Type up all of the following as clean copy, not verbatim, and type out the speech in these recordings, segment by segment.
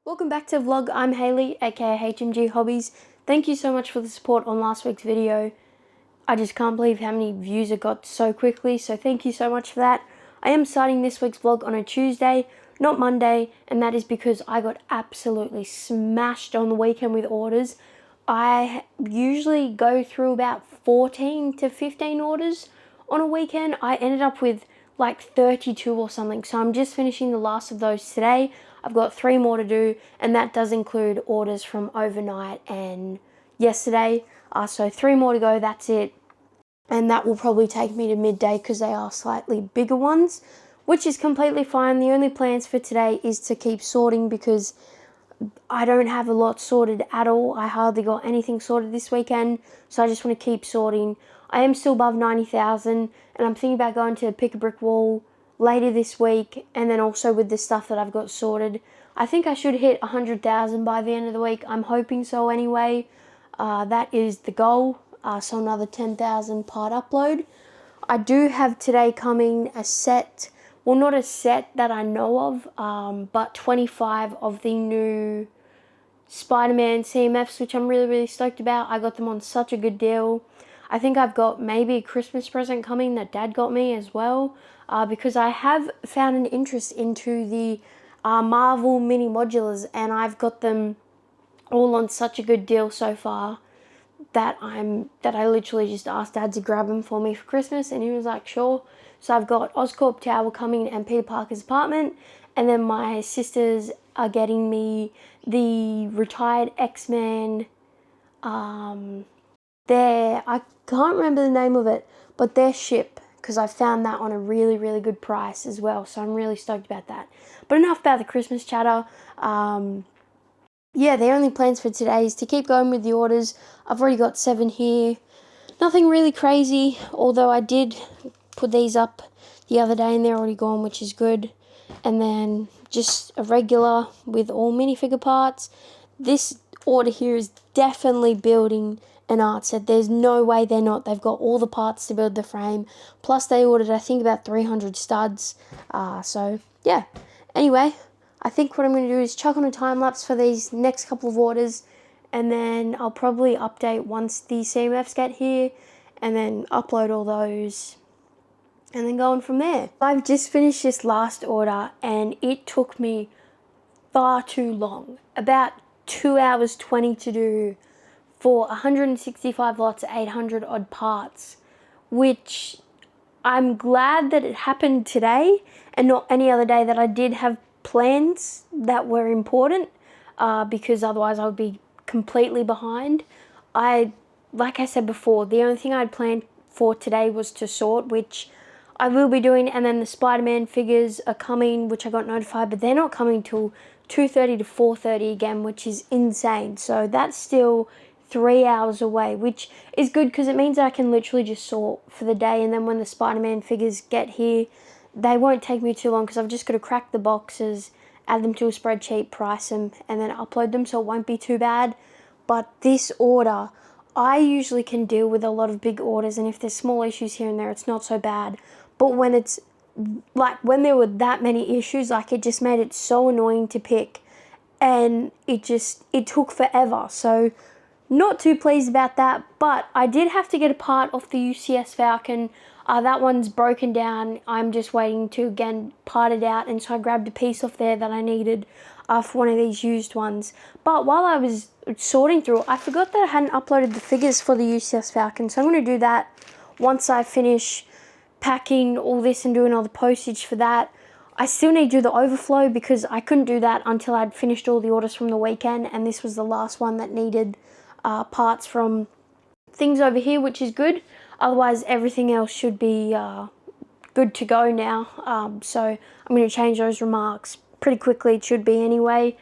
Welcome back to the vlog. I'm Hayley, aka HMG Hobbies. Thank you so much for the support on last week's video. I just can't believe how many views it got so quickly, so thank you so much for that. I am starting this week's vlog on a Tuesday, not Monday, and that is because I got absolutely smashed on the weekend with orders. I usually go through about 14 to 15 orders on a weekend. I ended up with like 32 or something, so I'm just finishing the last of those today. I've got 3 more to do, and that does include orders from overnight and yesterday. So 3 more to go, that's it. And that will probably take me to midday because they are slightly bigger ones, which is completely fine. The only plans for today is to keep sorting because I don't have a lot sorted at all. I hardly got anything sorted this weekend, so I just want to keep sorting. I am still above 90,000, and I'm thinking about going to Pick a Brick Wall later this week, and then also with the stuff that I've got sorted. I think I should hit 100,000 by the end of the week. I'm hoping so anyway. That is the goal. So another 10,000 part upload. I do have today coming a set, well, not a set that I know of, but 25 of the new Spider-Man CMFs, which I'm really stoked about. I got them on such a good deal. I think I've got maybe a Christmas present coming that Dad got me as well, because I have found an interest into the Marvel mini modulars, and I've got them all on such a good deal so far that I literally just asked Dad to grab them for me for Christmas, and he was like, sure. So I've got Oscorp Tower coming and Peter Parker's apartment, and then my sisters are getting me the retired X-Men, I can't remember the name of it, but their ship, because I found that on a really good price as well, so I'm really stoked about that. But enough about the Christmas chatter. Yeah, the only plans for today is to keep going with the orders. I've already got 7 here. Nothing really crazy, although I did put these up the other day and they're already gone, which is good. And then just a regular with all minifigure parts. This order here is definitely building an art set. There's no way they're not. They've got all the parts to build the frame. Plus they ordered, I think, about 300 studs. So, yeah. Anyway, I think what I'm going to do is chuck on a time lapse for these next couple of orders, and then I'll probably update once the CMFs get here, and then upload all those, and then go on from there. I've just finished this last order, and it took me far too long. About 2 hours 20 to do for 165 lots, 800 odd parts, which I'm glad that it happened today and not any other day that I did have plans that were important, because otherwise I would be completely behind. Like I said before, the only thing I'd planned for today was to sort, which I will be doing, and then the Spider-Man figures are coming, which I got notified, but they're not coming till 2:30 to 4:30 again, which is insane. So that's still 3 hours away, which is good because it means that I can literally just sort for the day, and then when the Spider-Man figures get here, they won't take me too long because I've just got to crack the boxes, add them to a spreadsheet, price them, and then upload them, so it won't be too bad. But this order, I usually can deal with a lot of big orders, and if there's small issues here and there, it's not so bad. But when it's like, when there were that many issues, like, it just made it so annoying to pick, and it took forever. So not too pleased about that, but I did have to get a part off the UCS Falcon. That one's broken down. I'm just waiting to, again, part it out, and so I grabbed a piece off there that I needed for one of these used ones. But while I was sorting through, I forgot that I hadn't uploaded the figures for the UCS Falcon, so I'm going to do that once I finish packing all this and doing all the postage for that. I still need to do the overflow because I couldn't do that until I'd finished all the orders from the weekend, and this was the last one that needed parts from things over here, which is good. Otherwise, everything else should be good to go now. So I'm going to change those remarks pretty quickly. It should be anyway.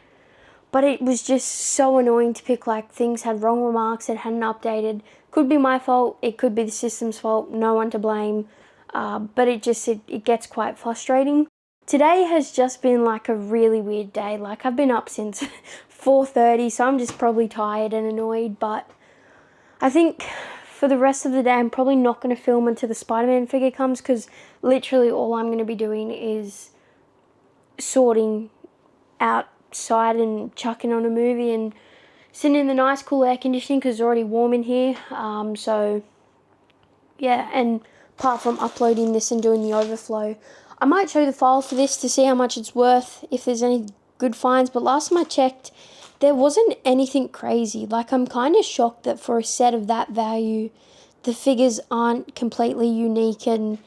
But it was just so annoying to pick, like, things had wrong remarks, it hadn't updated. Could be my fault, it could be the system's fault, no one to blame. But it gets quite frustrating. Today has just been like a really weird day. Like, I've been up since 4:30, so I'm just probably tired and annoyed. But I think for the rest of the day, I'm probably not going to film until the Spider-Man figure comes, because literally all I'm going to be doing is sorting out outside and chucking on a movie and sitting in the nice cool air conditioning because it's already warm in here. So yeah, and apart from uploading this and doing the overflow, I might show the file for this to see how much it's worth, if there's any good finds, but last time I checked, there wasn't anything crazy. Like, I'm kind of shocked that for a set of that value, the figures aren't completely unique and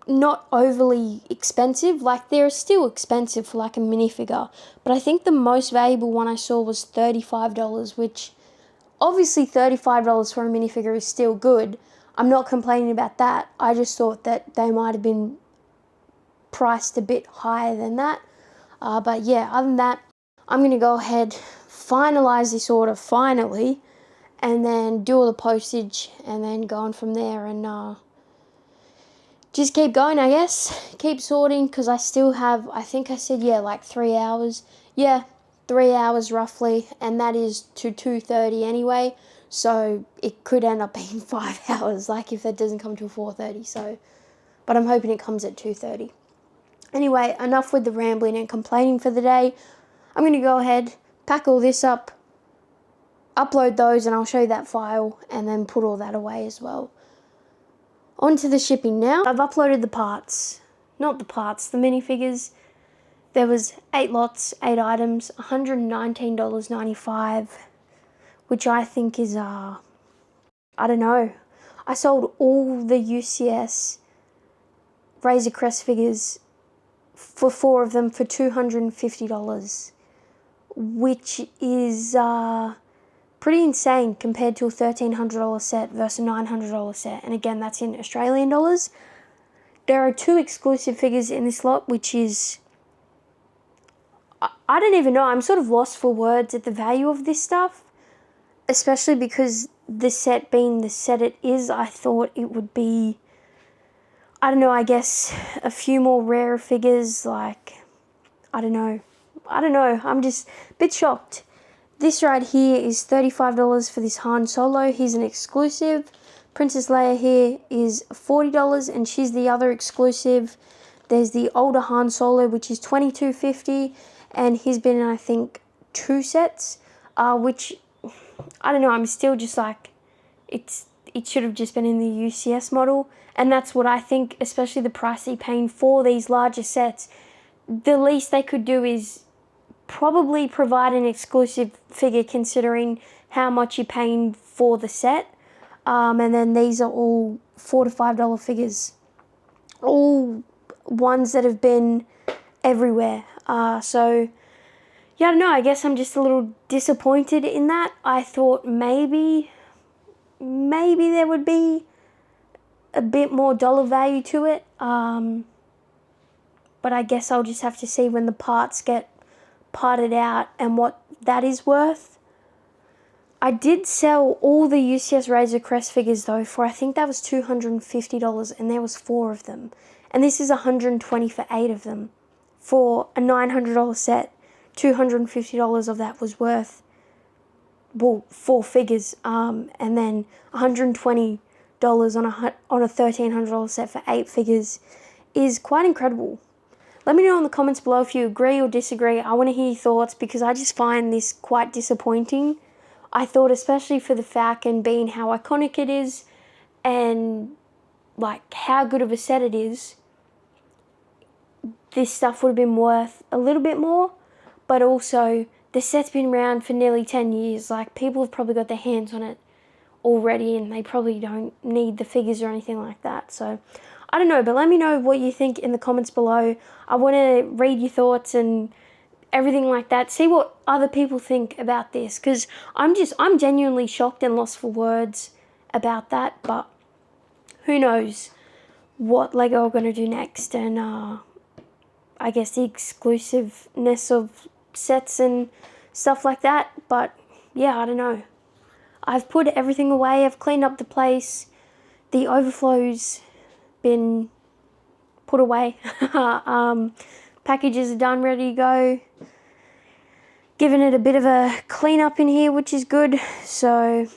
not overly expensive. Like, they're still expensive for like a minifigure, but I think the most valuable one I saw was $35, which obviously $35 for a minifigure is still good. I'm not complaining about that. I just thought that they might have been priced a bit higher than that. But yeah, other than that, I'm going to go ahead, finalize this order finally, and then do all the postage, and then go on from there, and just keep going, I guess. Keep sorting, because I still have, I think I said, yeah, like 3 hours. Yeah, 3 hours roughly, and that is to 2:30 anyway, so it could end up being 5 hours, like if that doesn't come till 4:30, so, but I'm hoping it comes at 2:30. Anyway, enough with the rambling and complaining for the day. I'm going to go ahead, pack all this up, upload those, and I'll show you that file, and then put all that away as well. On to the shipping now. I've uploaded the parts. Not the parts, the minifigures. There was 8 lots, 8 items, $119.95, which I think is, I don't know. I sold all the UCS Razor Crest figures for 4 of them for $250, which is pretty insane compared to a $1,300 set versus a $900 set. And again, that's in Australian dollars. There are 2 exclusive figures in this lot, which is, I don't even know. I'm sort of lost for words at the value of this stuff, especially because the set being the set it is, I thought it would be, I don't know, I guess a few more rare figures, like, I don't know, I'm just a bit shocked. This right here is $35 for this Han Solo. He's an exclusive. Princess Leia here is $40, and she's the other exclusive. There's the older Han Solo, which is $22.50, and he's been in, I think, 2 sets, which, I don't know, I'm still just like, it should have just been in the UCS model, and that's what I think, especially the price they're paying for these larger sets. The least they could do is probably provide an exclusive figure, considering how much you're paying for the set. And then these are all $4 to $5 figures, all ones that have been everywhere. So yeah, I don't know, I guess I'm just a little disappointed in that. I thought maybe there would be a bit more dollar value to it, but I guess I'll just have to see when the parts get parted out and what that is worth. I did sell all the UCS Razor Crest figures though for, I think that was $250, and there was 4 of them, and this is $120 for 8 of them. For a $900 set, $250 of that was worth, well, 4 figures, and then $120 on a $1,300 set for 8 figures is quite incredible. Let me know in the comments below if you agree or disagree. I want to hear your thoughts, because I just find this quite disappointing. I thought, especially for the Falcon being how iconic it is and like how good of a set it is, this stuff would have been worth a little bit more. But also, the set's been around for nearly 10 years. Like, people have probably got their hands on it already, and they probably don't need the figures or anything like that. So I don't know, but let me know what you think in the comments below. I want to read your thoughts and everything like that. See what other people think about this, because I'm genuinely shocked and lost for words about that. But who knows what Lego are going to do next, and I guess the exclusiveness of sets and stuff like that. But yeah, I don't know. I've put everything away. I've cleaned up the place. The overflow's been put away. Packages are done, ready to go. Giving it a bit of a clean up in here, which is good. So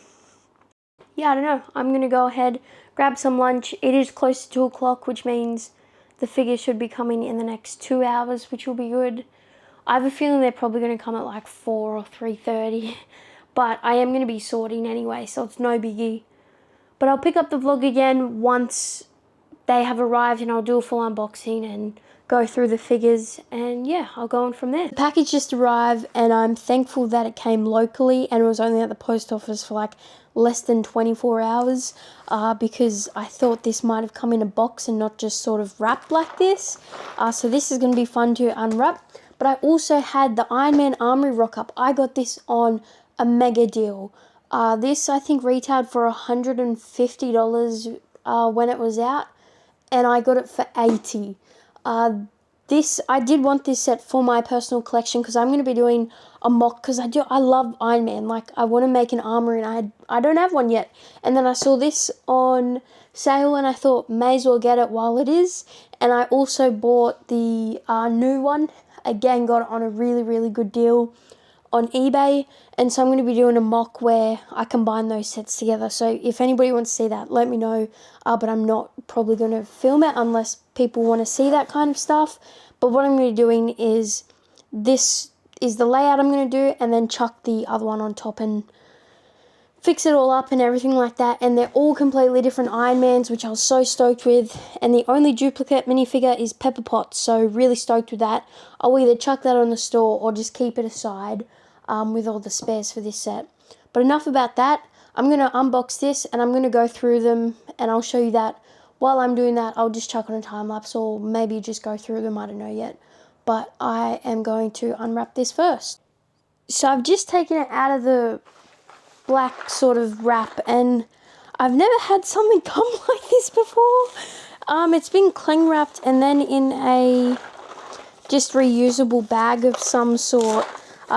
yeah, I don't know. I'm going to go ahead, grab some lunch. It is close to 2 o'clock, which means the figure should be coming in the next 2 hours, which will be good. I have a feeling they're probably going to come at like 4 or 3:30. But I am going to be sorting anyway, so it's no biggie. But I'll pick up the vlog again once they have arrived, and I'll do a full unboxing and go through the figures, and yeah, I'll go on from there. The package just arrived, and I'm thankful that it came locally and it was only at the post office for like less than 24 hours because I thought this might have come in a box and not just sort of wrapped like this. So this is going to be fun to unwrap. But I also had the Iron Man Armory rock up. I got this on a mega deal. This I think retailed for $150 when it was out, and I got it for $80. I did want this set for my personal collection because I'm going to be doing a mock, because I love Iron Man. Like, I want to make an armor, and I don't have one yet. And then I saw this on sale and I thought may as well get it while it is. And I also bought the new one. Again, got it on a really, really good deal on eBay, and so I'm going to be doing a mock where I combine those sets together. So if anybody wants to see that, let me know, but I'm not probably going to film it unless people want to see that kind of stuff. But what I'm going to be doing is, this is the layout I'm going to do, and then chuck the other one on top and fix it all up and everything like that. And they're all completely different Iron Mans, which I was so stoked with. And the only duplicate minifigure is Pepper Potts, so really stoked with that. I'll either chuck that on the store or just keep it aside with all the spares for this set. But enough about that. I'm going to unbox this and I'm going to go through them, and I'll show you that. While I'm doing that, I'll just chuck on a time lapse, or maybe just go through them, I don't know yet. But I am going to unwrap this first. So I've just taken it out of the black sort of wrap, and I've never had something come like this before. It's been cling wrapped and then in a just reusable bag of some sort.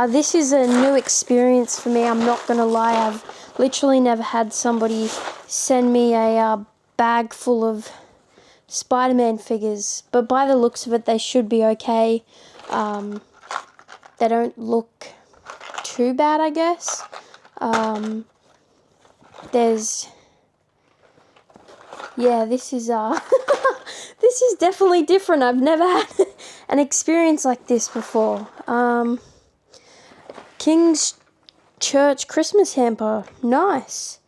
This is a new experience for me, I'm not gonna lie. I've literally never had somebody send me a bag full of Spider-Man figures, but by the looks of it, they should be okay. They don't look too bad, I guess. This is this is definitely different. I've never had an experience like this before. King's Church Christmas hamper, nice.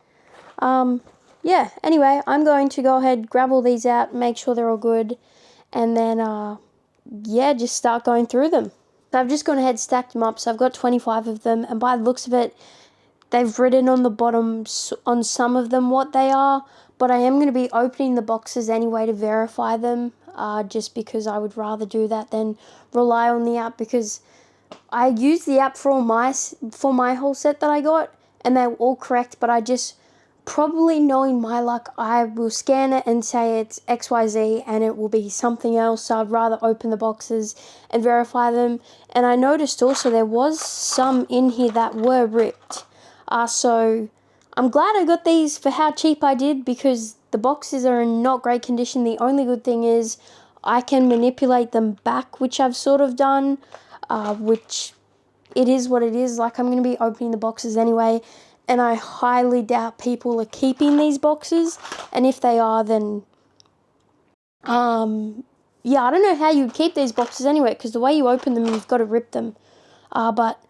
Yeah, anyway, I'm going to go ahead, grab all these out, make sure they're all good, and then yeah, just start going through them. So I've just gone ahead, stacked them up, so I've got 25 of them, and by the looks of it, they've written on the bottom on some of them what they are, but I am going to be opening the boxes anyway to verify them, just because I would rather do that than rely on the app, because I used the app for my whole set that I got, and they were all correct, but I just, probably knowing my luck, I will scan it and say it's XYZ and it will be something else, so I'd rather open the boxes and verify them. And I noticed also there was some in here that were ripped. So I'm glad I got these for how cheap I did, because the boxes are in not great condition. The only good thing is I can manipulate them back, which I've sort of done, which it is what it is. Like, I'm going to be opening the boxes anyway, and I highly doubt people are keeping these boxes, and if they are, then yeah, I don't know how you keep these boxes anyway, because the way you open them, you've got to rip them. But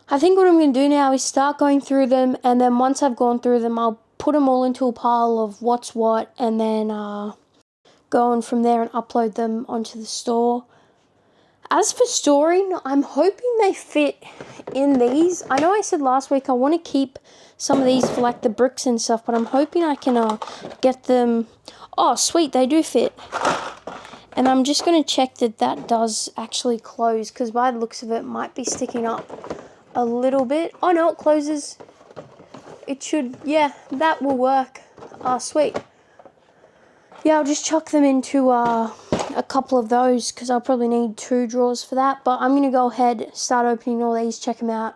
I think what I'm going to do now is start going through them, and then once I've gone through them, I'll put them all into a pile of what's what, and then go on from there and upload them onto the store. As for storing, I'm hoping they fit in these. I know I said last week I want to keep some of these for like the bricks and stuff, but I'm hoping I can get them. Oh, sweet, they do fit. And I'm just going to check that that does actually close, because by the looks of it, might be sticking up a little bit. Oh no, it closes. It should, yeah, that will work. Sweet. Yeah, I'll just chuck them into a couple of those, because I'll probably need 2 drawers for that. But I'm going to go ahead, start opening all these, check them out,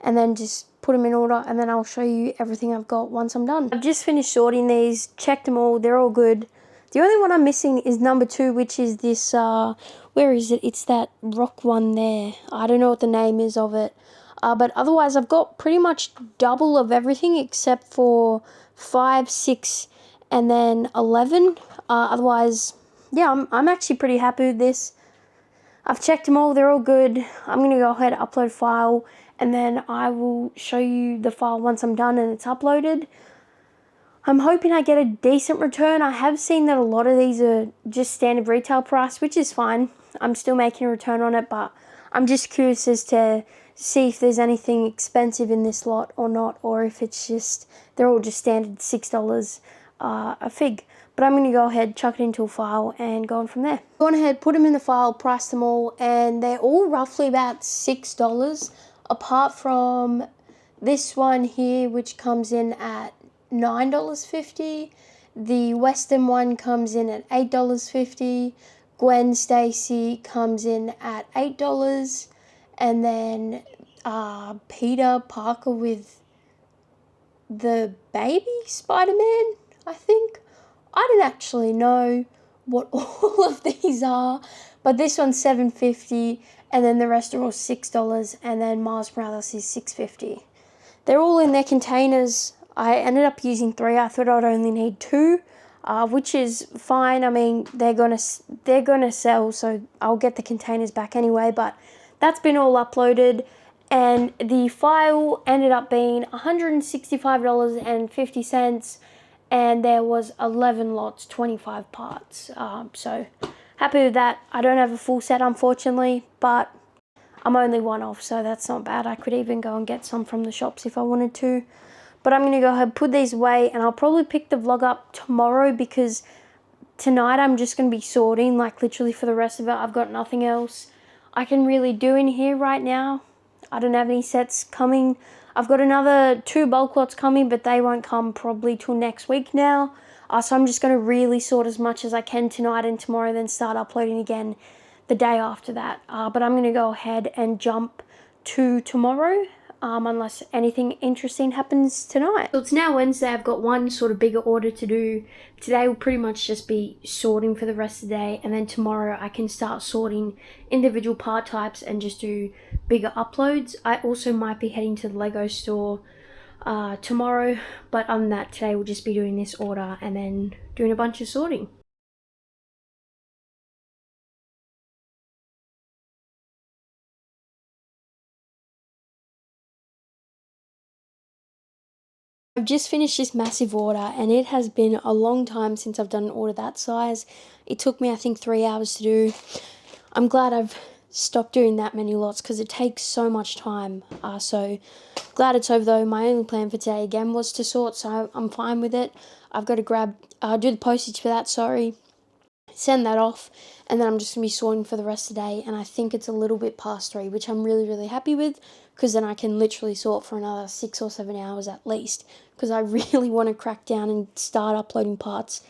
and then just put them in order, and then I'll show you everything I've got once I'm done. I've just finished sorting these, checked them all, they're all good. The only one I'm missing is number 2, which is this, where is it? It's that rock one there. I don't know what the name is of it. But otherwise, I've got pretty much double of everything except for 5, 6, and then 11. Otherwise, yeah, I'm actually pretty happy with this. I've checked them all, they're all good. I'm going to go ahead and upload a file, and then I will show you the file once I'm done and it's uploaded. I'm hoping I get a decent return. I have seen that a lot of these are just standard retail price, which is fine. I'm still making a return on it, but I'm just curious as to see if there's anything expensive in this lot or not, or if it's just, they're all just standard $6 a fig. But I'm going to go ahead, chuck it into a file, and go on from there. Go on ahead, put them in the file, price them all, and they're all roughly about $6, apart from this one here, which comes in at $9.50. The Western one comes in at $8.50. Gwen Stacy comes in at $8. And then Peter Parker with the baby Spider-Man, I think. I don't actually know what all of these are, but this one's $7.50, and then the rest are all $6, and then Miles Morales is $6.50. They're all in their containers. I ended up using 3. I thought I'd only need 2, which is fine. I mean, they're gonna sell, so I'll get the containers back anyway. But that's been all uploaded, and the file ended up being $165.50, and there was 11 lots, 25 parts. So happy with that. I don't have a full set, unfortunately, but I'm only one off, so that's not bad. I could even go and get some from the shops if I wanted to. But I'm going to go ahead and put these away, and I'll probably pick the vlog up tomorrow, because tonight I'm just going to be sorting, like literally for the rest of it. I've got nothing else I can really do in here right now. I don't have any sets coming. I've got another 2 bulk lots coming, but they won't come probably till next week now. So I'm just going to really sort as much as I can tonight and tomorrow, then start uploading again the day after that. But I'm going to go ahead and jump to tomorrow, unless anything interesting happens tonight. So it's now Wednesday. I've got one sort of bigger order to do. Today will pretty much just be sorting for the rest of the day, and then tomorrow I can start sorting individual part types and just do bigger uploads. I also might be heading to the Lego store tomorrow, but other than that, today we'll just be doing this order and then doing a bunch of sorting. I've just finished this massive order, and it has been a long time since I've done an order that size. It took me, I think, 3 hours to do. I'm glad I've stopped doing that many lots, because it takes so much time. So glad it's over though. My only plan for today again was to sort, so I'm fine with it. I've got to do the postage for that, send that off, and then I'm just going to be sorting for the rest of the day, and I think it's a little bit past 3, which I'm really, really happy with, because then I can literally sort for another 6 or 7 hours at least, because I really want to crack down and start uploading parts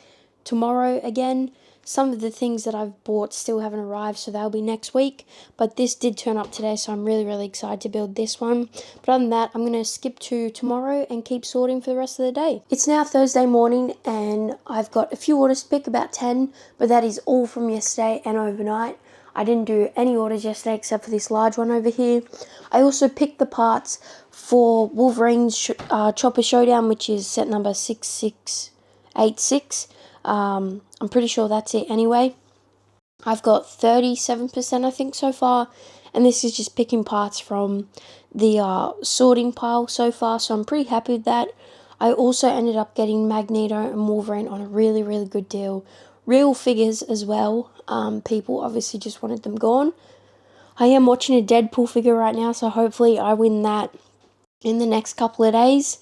tomorrow again. Some of the things that I've bought still haven't arrived, so they'll be next week, but this did turn up today, so I'm really, really excited to build this one. But other than that, I'm going to skip to tomorrow and keep sorting for the rest of the day. It's now Thursday morning, and I've got a few orders to pick, about 10, but that is all from yesterday and overnight. I didn't do any orders yesterday except for this large one over here. I also picked the parts for Wolverine's Chopper Showdown, which is set number 6686. I'm pretty sure that's it anyway. I've got 37% I think so far, and this is just picking parts from the sorting pile so far, so I'm pretty happy with that. I also ended up getting Magneto and Wolverine on a really, really good deal. Real figures as well. People obviously just wanted them gone. I am watching a Deadpool figure right now, so hopefully I win that in the next couple of days,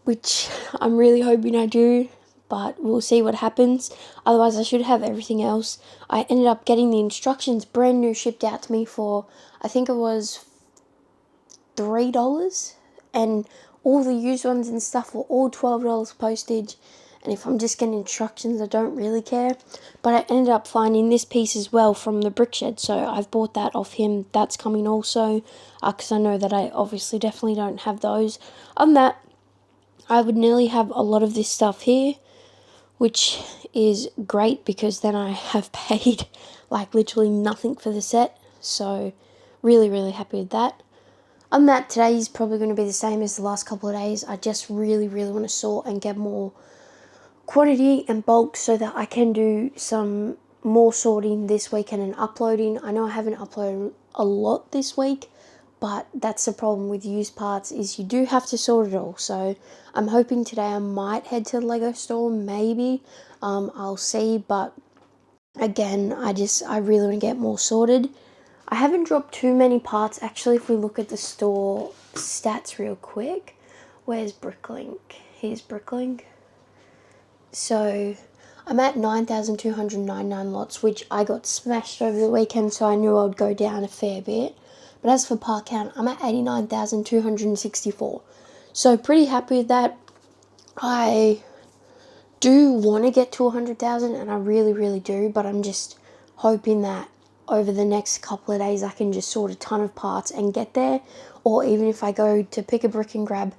which I'm really hoping I do, but we'll see what happens. Otherwise, I should have everything else. I ended up getting the instructions brand new shipped out to me for, I think it was $3, and all the used ones and stuff were all $12 postage. And if I'm just getting instructions, I don't really care. But I ended up finding this piece as well from the brick shed, so I've bought that off him. That's coming also, because I know that I obviously definitely don't have those. Other than that, I would nearly have a lot of this stuff here, which is great, because then I have paid like literally nothing for the set. So really, really happy with that. Other than that, today is probably going to be the same as the last couple of days. I just really, really want to sort and get more quantity and bulk so that I can do some more sorting this weekend and uploading. I know I haven't uploaded a lot this week, but that's the problem with used parts, is you do have to sort it all. So I'm hoping today I might head to the Lego store, maybe. I'll see, but again, I really want to get more sorted. I haven't dropped too many parts. Actually, if we look at the store stats real quick, where's Bricklink? Here's Bricklink. So I'm at 9,299 lots, which I got smashed over the weekend, so I knew I would go down a fair bit. But as for part count, I'm at 89,264. So pretty happy with that. I do want to get to 100,000, and I really, really do, but I'm just hoping that over the next couple of days I can just sort a ton of parts and get there. Or even if I go to Pick a Brick and grab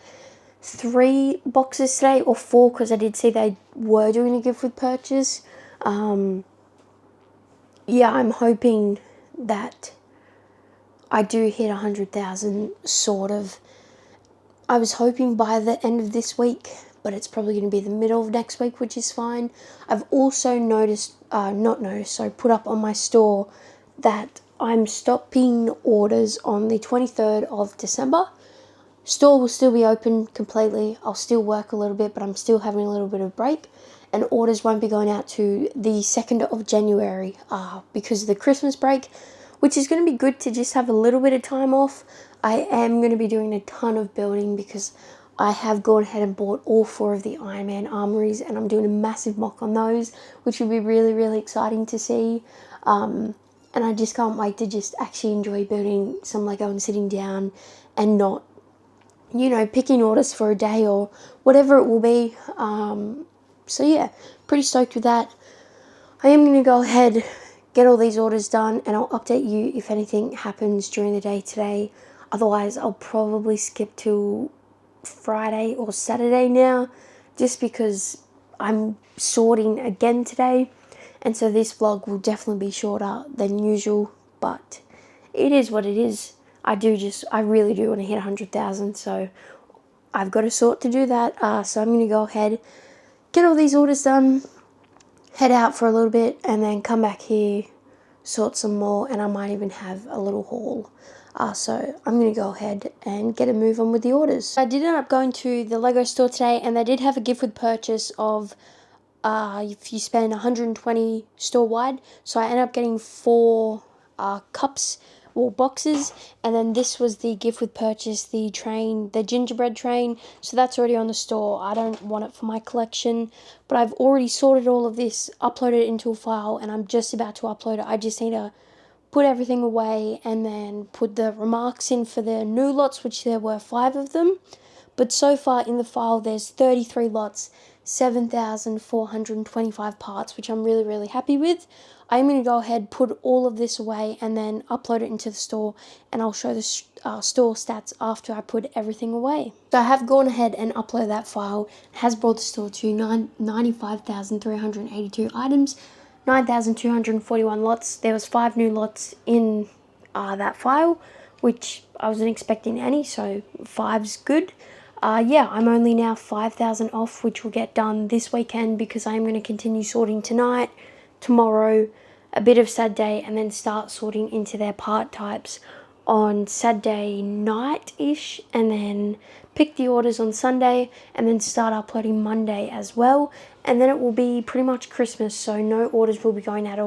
3 boxes today, or 4, because I did see they were doing a gift with purchase. Yeah, I'm hoping that I do hit 100,000 sort of. I was hoping by the end of this week, but it's probably going to be the middle of next week, which is fine. I've also put up on my store that I'm stopping orders on the 23rd of December. Store will still be open completely. I'll still work a little bit, but I'm still having a little bit of break. And orders won't be going out to the 2nd of January because of the Christmas break, which is going to be good to just have a little bit of time off. I am going to be doing a ton of building because I have gone ahead and bought all 4 of the Iron Man armories, and I'm doing a massive mock on those, which will be really, really exciting to see. And I just can't wait to just actually enjoy building some Lego and sitting down and not, picking orders for a day or whatever it will be. So yeah, pretty stoked with that. I am going to go ahead, get all these orders done, and I'll update you if anything happens during the day today. Otherwise, I'll probably skip to Friday or Saturday now, just because I'm sorting again today. And so this vlog will definitely be shorter than usual, but it is what it is. I really do want to hit 100,000, so I've got a sort to do that. So I'm going to go ahead, get all these orders done, head out for a little bit, and then come back here, sort some more, and I might even have a little haul. So I'm going to go ahead and get a move on with the orders. I did end up going to the Lego store today, and they did have a gift with purchase of if you spend 120 store wide. So I ended up getting 4 cups or boxes, and then this was the gift with purchase, the gingerbread train. So that's already on the store. I don't want it for my collection, but I've already sorted all of this, uploaded it into a file, and I'm just about to upload it. I just need to put everything away and then put the remarks in for the new lots, which there were 5 of them. But so far in the file, there's 33 lots, 7,425 parts, which I'm really, really happy with. I'm going to go ahead, put all of this away, and then upload it into the store, and I'll show the store stats after I put everything away. So I have gone ahead and uploaded that file. It has brought the store to 95,382 items, 9,241 lots. There was 5 new lots in that file, which I wasn't expecting any, so 5's good. Yeah, I'm only now 5,000 off, which will get done this weekend because I'm going to continue sorting tonight, tomorrow, a bit of Saturday, and then start sorting into their part types on Saturday night-ish, and then pick the orders on Sunday, and then start uploading Monday as well. And then it will be pretty much Christmas, so no orders will be going out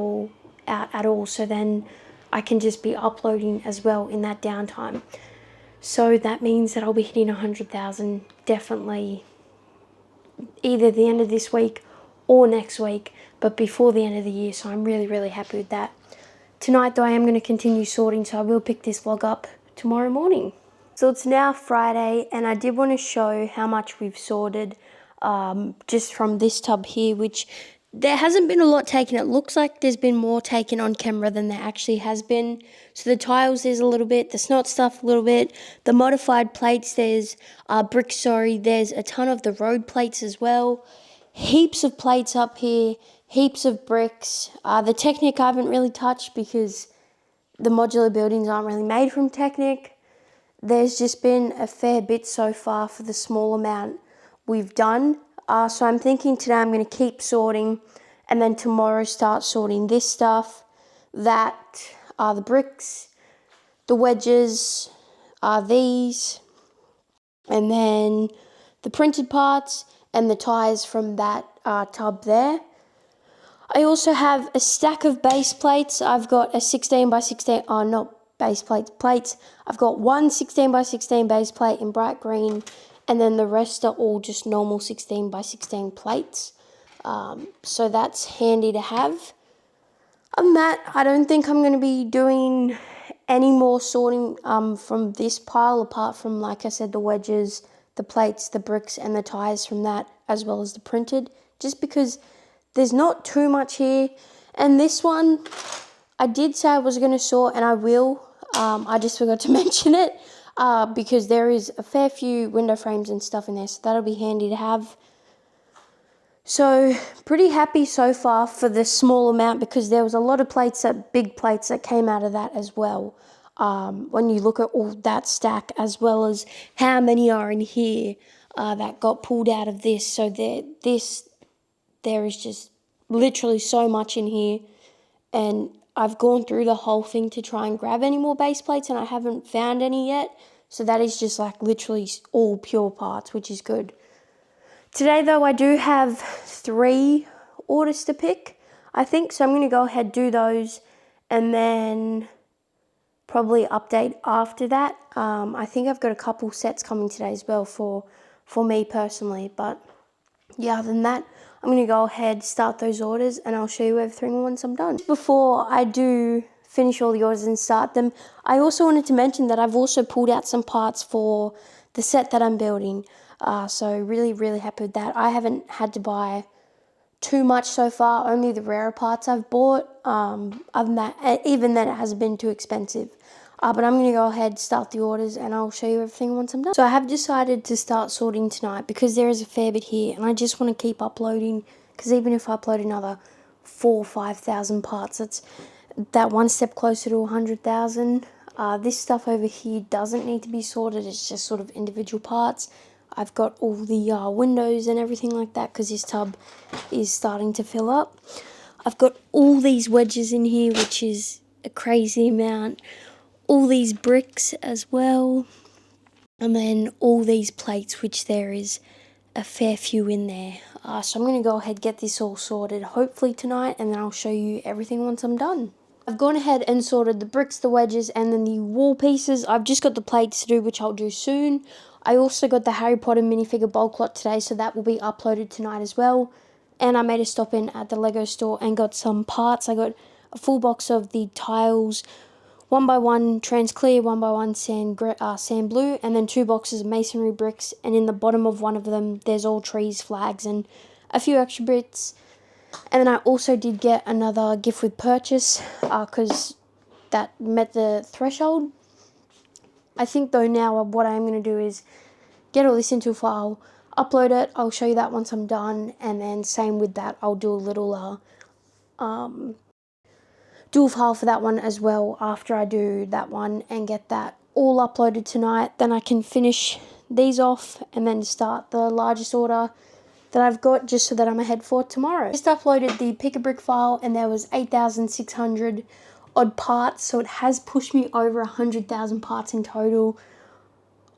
at all. So then I can just be uploading as well in that downtime. So that means that I'll be hitting 100,000 definitely either the end of this week or next week, but before the end of the year. So I'm really, really happy with that. Tonight though, I am going to continue sorting, so I will pick this vlog up tomorrow morning. So it's now Friday, and I did want to show how much we've sorted just from this tub here, which there hasn't been a lot taken. It looks like there's been more taken on camera than there actually has been. So the tiles, there's a little bit, the snot stuff a little bit, the modified plates, there's there's a ton of the road plates as well. Heaps of plates up here, heaps of bricks. The Technic I haven't really touched because the modular buildings aren't really made from Technic. There's just been a fair bit so far for the small amount we've done. So I'm thinking today I'm going to keep sorting and then tomorrow start sorting this stuff. That are the bricks, the wedges are these, and then the printed parts and the tires from that tub there. I also have a stack of base plates. I've got a 16 by 16, not base plates, plates. I've got one 16 by 16 base plate in bright green, and then the rest are all just normal 16 by 16 plates. So that's handy to have. Other than that, I don't think I'm going to be doing any more sorting from this pile, apart from, like I said, the wedges, the plates, the bricks, and the tires from that, as well as the printed, just because there's not too much here. And this one, I did say I was going to sort, and I will. I just forgot to mention it because there is a fair few window frames and stuff in there, so that'll be handy to have. So pretty happy so far for the small amount, because there was a lot of plates, big plates that came out of that as well. When you look at all that stack, as well as how many are in here that got pulled out of this. So there is just literally so much in here, and I've gone through the whole thing to try and grab any more base plates, and I haven't found any yet. So that is just like literally all pure parts, which is good. Today though, I do have 3 orders to pick, I think, so I'm going to go ahead and do those, and then probably update after that. I think I've got a couple sets coming today as well for me personally, but yeah, other than that, I'm going to go ahead, start those orders, and I'll show you everything once I'm done. Before I do finish all the orders and start them, I also wanted to mention that I've also pulled out some parts for the set that I'm building. So really, really happy with that. I haven't had to buy too much so far, only the rarer parts I've bought. Other than that, even then it hasn't been too expensive. But I'm going to go ahead, start the orders, and I'll show you everything once I'm done. So I have decided to start sorting tonight because there is a fair bit here, and I just want to keep uploading, because even if I upload another 4,000 or 5,000 parts, that's that one step closer to 100,000. This stuff over here doesn't need to be sorted, it's just sort of individual parts. I've got all the windows and everything like that because this tub is starting to fill up. I've got all these wedges in here, which is a crazy amount. All these bricks as well. And then all these plates, which there is a fair few in there. So I'm going to go ahead and get this all sorted, hopefully tonight, and then I'll show you everything once I'm done. I've gone ahead and sorted the bricks, the wedges, and then the wall pieces. I've just got the plates to do, which I'll do soon. I also got the Harry Potter minifigure bulk lot today, so that will be uploaded tonight as well. And I made a stop in at the Lego store and got some parts. I got a full box of the tiles, 1x1 trans clear, 1x1 sand blue, and then 2 boxes of masonry bricks. And in the bottom of one of them, there's all trees, flags, and a few extra bits. And then I also did get another gift with purchase because that met the threshold. I think though now what I'm going to do is get all this into a file, upload it. I'll show you that once I'm done, and then same with that, I'll do a little dual file for that one as well after I do that one and get that all uploaded tonight. Then I can finish these off and then start the largest order that I've got, just so that I'm ahead for tomorrow. Just uploaded the pick a brick file, and there was 8,600 odd parts, so it has pushed me over 100,000 parts in total.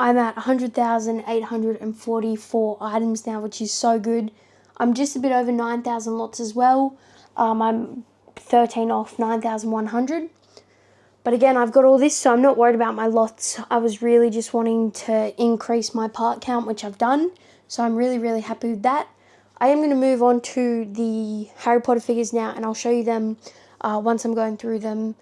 I'm at 100,844 items now, which is so good. I'm just a bit over 9,000 lots as well. I'm 13 off 9,100. But again, I've got all this, so I'm not worried about my lots. I was really just wanting to increase my part count, which I've done. So I'm really, really happy with that. I am going to move on to the Harry Potter figures now, and I'll show you them once I'm going through them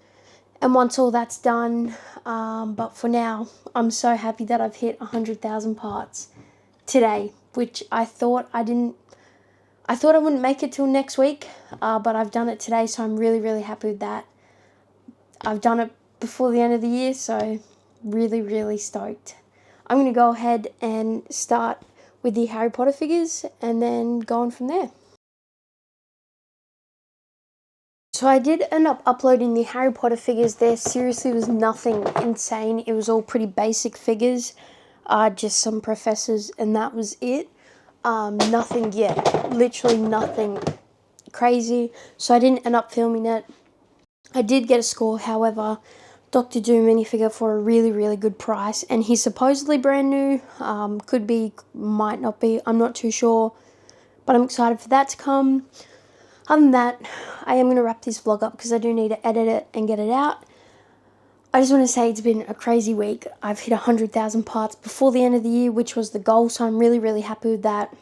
and once all that's done. But for now, I'm so happy that I've hit 100,000 parts today, which I thought I wouldn't make it till next week, but I've done it today, so I'm really, really happy with that. I've done it before the end of the year, so really, really stoked. I'm going to go ahead and start with the Harry Potter figures and then go on from there. So I did end up uploading the Harry Potter figures. There seriously was nothing insane. It was all pretty basic figures, just some professors, and that was it. Nothing yet, literally nothing crazy, so I didn't end up filming it. I did get a score, however, Dr. Doom minifigure for a really, really good price, and he's supposedly brand new. Could be, might not be, I'm not too sure, but I'm excited for that to come. Other than that, I am going to wrap this vlog up because I do need to edit it and get it out. I just want to say it's been a crazy week. I've hit 100,000 parts before the end of the year, which was the goal, so I'm really, really happy with that.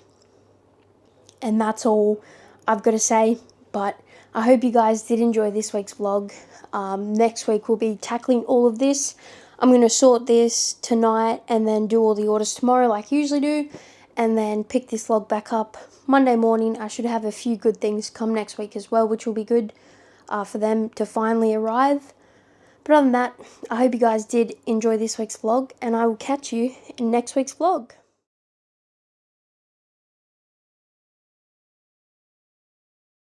And that's all I've got to say, but I hope you guys did enjoy this week's vlog. Next week we'll be tackling all of this. I'm going to sort this tonight and then do all the orders tomorrow like I usually do, and then pick this vlog back up Monday morning. I should have a few good things come next week as well, which will be good for them to finally arrive. But other than that, I hope you guys did enjoy this week's vlog, and I will catch you in next week's vlog.